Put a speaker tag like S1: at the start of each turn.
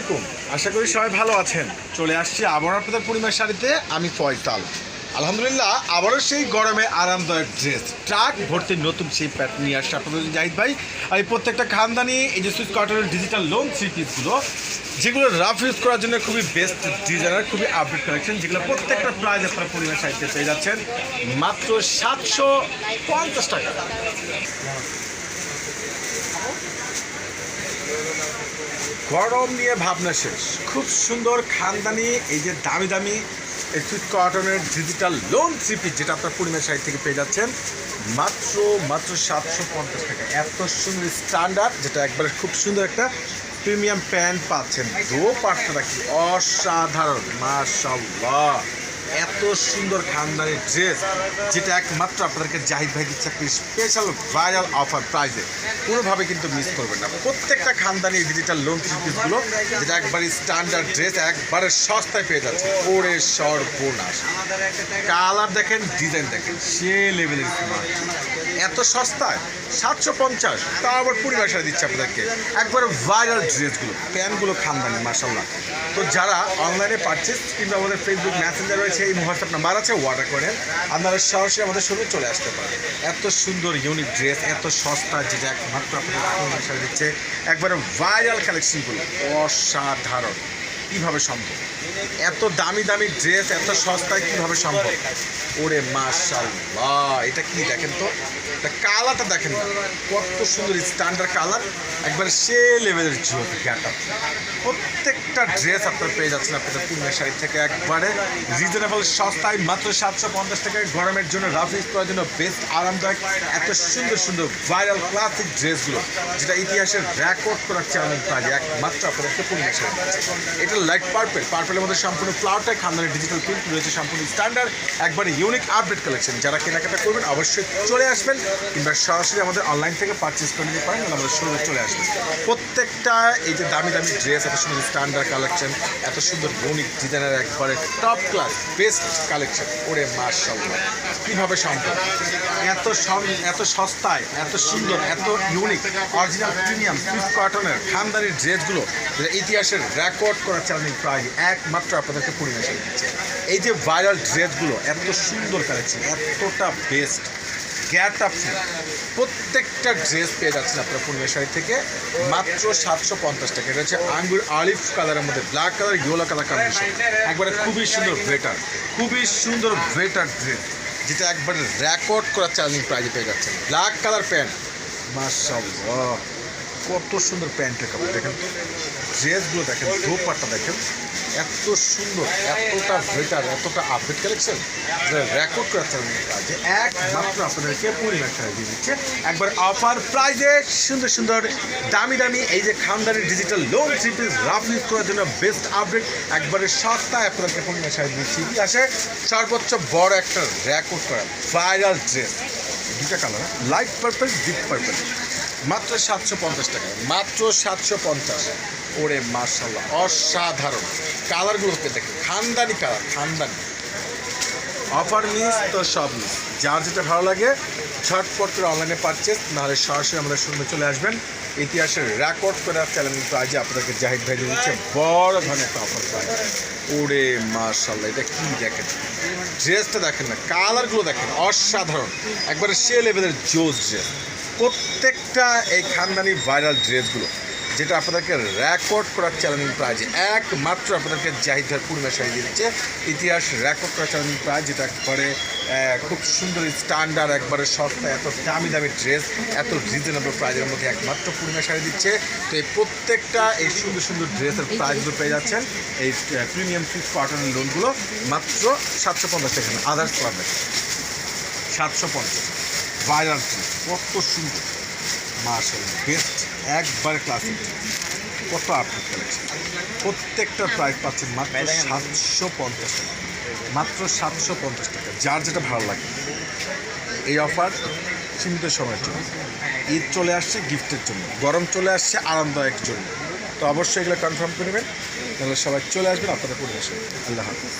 S1: আলাইকুম, আশা করি সবাই ভালো আছেন। চলে আসছি আবার আপনাদের পূর্ণিমার শাড়িতে। আমি ফয়সাল। আলহামদুলিল্লাহ, আবারও সেই গরমে আরামদায়ক ড্রেস ট্রাক ভর্তি নতুন সেই প্যাটার্ন নিয়ে আসছে আপনাদের জাহিদ ভাই। আর এই প্রত্যেকটা খানদানি এই যে সুইচ কটনের ডিজিটাল লোন থ্রি পিসগুলো, যেগুলো রাফ ইউজ করার জন্য খুবই বেস্ট ডিজাইনার, খুবই আপডেট কালেকশন, যেগুলো প্রত্যেকটা প্রাইস আপনারা পূর্ণিমার শাড়িতে পেয়ে যাচ্ছেন মাত্র 750 টাকা। গরম নিয়ে ভাবনা শেষ। খুব সুন্দর খানদানি এই যে দামি দামি এই সুইট কটনের ডিজিটাল লোন থ্রি পিস, যেটা আপনার পূর্ণিমার শাড়ি থেকে পেয়ে যাচ্ছেন মাত্র 750 টাকা। এত সুন্দর স্ট্যান্ডার্ড, যেটা একবারে খুব সুন্দর একটা প্রিমিয়াম প্যান্ট পাচ্ছেন। দোপাট্টাটা কি অসাধারণ, মাশাআল্লাহ। এত সুন্দর খানদানি ড্রেস, যেটা একমাত্র আপনাদেরকে জাহিদ ভাই দিচ্ছে একটা স্পেশাল ভাইরাল অফার প্রাইজে। কোনোভাবে কিন্তু মিস করবেন না। প্রত্যেকটা খানদানি ডিজিটাল লোন থ্রি পিসগুলো, যেটা একবারে স্ট্যান্ডার্ড ড্রেস, একবারে সস্তায় পেয়ে যাচ্ছে। ওরে সর্বনাশ, কালার দেখেন, ডিজাইন দেখেন, সে লেভেলের এত সস্তায় 750, তা আবার পরিবার সাথে দিচ্ছে আপনাদেরকে একবারে ভাইরাল ড্রেসগুলো, প্যান্টগুলো খানদানি মাশাআল্লাহ। তো যারা অনলাইনে পারচেস কিংবা আমাদের ফেসবুক মেসেঞ্জার রয়েছে, এই হোয়াটসঅ্যাপ নাম্বার আছে, অর্ডার করেন, আপনারা সরাসরি আমাদের শোরুমে চলে আসতে পারেন। এত সুন্দর ইউনিক ড্রেস, এত সস্তা, যেটা একমাত্র আপনাদের পরিবার সাথে দিচ্ছে একবারে ভাইরাল কালেকশনগুলো। অসাধারণ, কীভাবে সম্ভব? এত দামি দামি ড্রেস এত সস্তায় কীভাবে সম্ভব? ওরে মাশাআল্লাহ, এটা কি দেখেন তো, এটা কালারটা দেখেন না, কত সুন্দর স্ট্যান্ডার্ড কালার, একবারে সে লেভেলের গ্যাটআপ। প্রত্যেকটা ড্রেস আপনারা পেয়ে যাচ্ছেন আপনাদের পূর্ণিমার শাড়ি থেকে একবারে রিজনেবল সস্তায় মাত্র 750 টাকায়। গরমের জন্য রাফ ইউজ করার জন্য বেস্ট আরামদায়ক এত সুন্দর সুন্দর ভাইরাল ক্লাসিক ড্রেসগুলো, যেটা ইতিহাসের রেকর্ড করার চ্যালেঞ্জ প্রাইজে একমাত্র আপনাদেরকে পূর্ণিমার শাড়ি। এটা লাইট পার্পেলের মধ্যে সম্পূর্ণ ফ্লাওয়ারটাই খানদানি ডিজিটাল প্রিন্ট রয়েছে, সম্পূর্ণ স্ট্যান্ডার্ড, একবারে ইউনিক আপডেট কালেকশন। যারা কেনাকাটা করবেন অবশ্যই চলে আসবেন, কিংবা সরাসরি আমাদের অনলাইন থেকে পারচেস করে নিতে পারেন, আমাদের শোরুমে চলে আসবেন। প্রত্যেকটা এই যে দামি দামি ড্রেস, এত সুন্দর স্ট্যান্ডার্ড কালেকশন, এত সুন্দর ইউনিক ডিজাইনের একবারে টপ ক্লাস বেস্ট কালেকশন। ওরে মাশাআল্লাহ, কীভাবে সম্ভব? এত সস্তায়, এত সুন্দর, এত ইউনিক অরিজিনাল প্রিমিয়াম সুইট কটনের খানদানি ড্রেসগুলো, যেটা ইতিহাসের রেকর্ড করা চ্যালেঞ্জ প্রায় একমাত্র আপনাদেরকে পূর্ণিমা শাড়ি দিচ্ছে। এই যে ভাইরাল ড্রেসগুলো, এত সুন্দর কালেকশন, এতটা বেস্ট গ্যাটআপ, প্রত্যেকটা ড্রেস পেয়ে যাচ্ছেন আপনারা পূর্ণিমা শাড়ি থেকে মাত্র 750 টাকা। এটা হচ্ছে আঙ্গুর অলিভ কালারের মধ্যে black colour, yellow colour combination, একবারে খুবই সুন্দর বেটার, খুবই সুন্দর বেটার ড্রেস, যেটা একবারে রেকর্ড করা চ্যালেঞ্জ প্রাইজে পেয়ে যাচ্ছেন। ব্ল্যাক কালার প্যান্ট, মাশাআল্লাহ, কত সুন্দর প্যান্টের কাপড় দেখেন, ড্রেসগুলো দেখেন, দোপাট্টা দেখেন, এত সুন্দর, এতটা বেটার, এতটা আপডেট কালেকশন, রেকর্ড করা চ্যালেঞ্জ প্রাইজে একমাত্র আপনাদেরকে পূর্ণিমা শাড়ি দিয়ে দিচ্ছে একবার অফার প্রাইজে। সুন্দর সুন্দর দামি দামি এই যে খানদানি digital lawn three piece rough use করার জন্য বেস্ট আপডেট, একবারে সস্তায় আপনাদেরকে পূর্ণিমা শাড়ি দিচ্ছি। ইতিহাসে সর্বোচ্চ বড় একটা রেকর্ড করা ভাইরাল ড্রেস, দুটা colour, light purple, deep purple, মাত্র 750 টাকা, মাত্র 750। ওরে মাশাআল্লাহ, অসাধারণ কালারগুলোকে দেখেন, খানদানি কালার, খানদানি। অফার মিস তো সব মিস। যার যেটা ভালো লাগে ঝটপট করে অনলাইনে পারচেস, নাহলে সরাসরি আমাদের শোরুমে চলে আসবেন। ইতিহাসের রেকর্ড করার চ্যালেঞ্জ প্রাইজে আপনাদেরকে জাহিদ ভাই দিচ্ছে বড় ধরনের একটা অফার প্রাইজ। ওরে মাশাআল্লাহ, এটা কি দেখেন, ড্রেসটা দেখেন না, কালারগুলো দেখেন, অসাধারণ, একবারে সে লেভেলের জোস ড্রেস। প্রত্যেকটা এই খানদানি ভাইরাল ড্রেসগুলো, যেটা আপনাদেরকে রেকর্ড করার চ্যালেঞ্জিং প্রাইজ একমাত্র আপনাদেরকে জাহিদ ভাই পূর্ণিমা শাড়ি দিয়ে দিচ্ছে। ইতিহাস রেকর্ড করার চ্যালেঞ্জিং প্রাইজ, যেটা একবারে খুব সুন্দর স্ট্যান্ডার্ড, একবারে সস্তা, এত দামি দামি ড্রেস, এত রিজনেবল প্রাইজের মধ্যে একমাত্র পূর্ণিমা শাড়ি দিচ্ছে। তো এই প্রত্যেকটা এই সুন্দর সুন্দর ড্রেসের প্রাইসগুলো পেয়ে যাচ্ছেন এই প্রিমিয়াম সুইট কটনের লোনগুলো মাত্র 750 টাকা। আদার্স পাবেন 750, ভাইরাল ড্রেস, কত সুন্দর, মাশাআল্লাহ, বেস্ট, একবার ক্লাসিক, কত আপডেট কালেকশন। প্রত্যেকটা প্রাইস পাচ্ছেন মাত্র 750 টাকা, মাত্র 750 টাকা। যার যেটা ভালো লাগে। এই অফার সীমিত সময়ের জন্য, ঈদ চলে আসছে গিফটের জন্য, গরম চলে আসছে আরামদায়ক জন্য। তো অবশ্যই এগুলো কনফার্ম করে নেবেন, তাহলে সবাই চলে আসবেন আপনাদের পরিবেশে। আল্লাহ হাফেজ।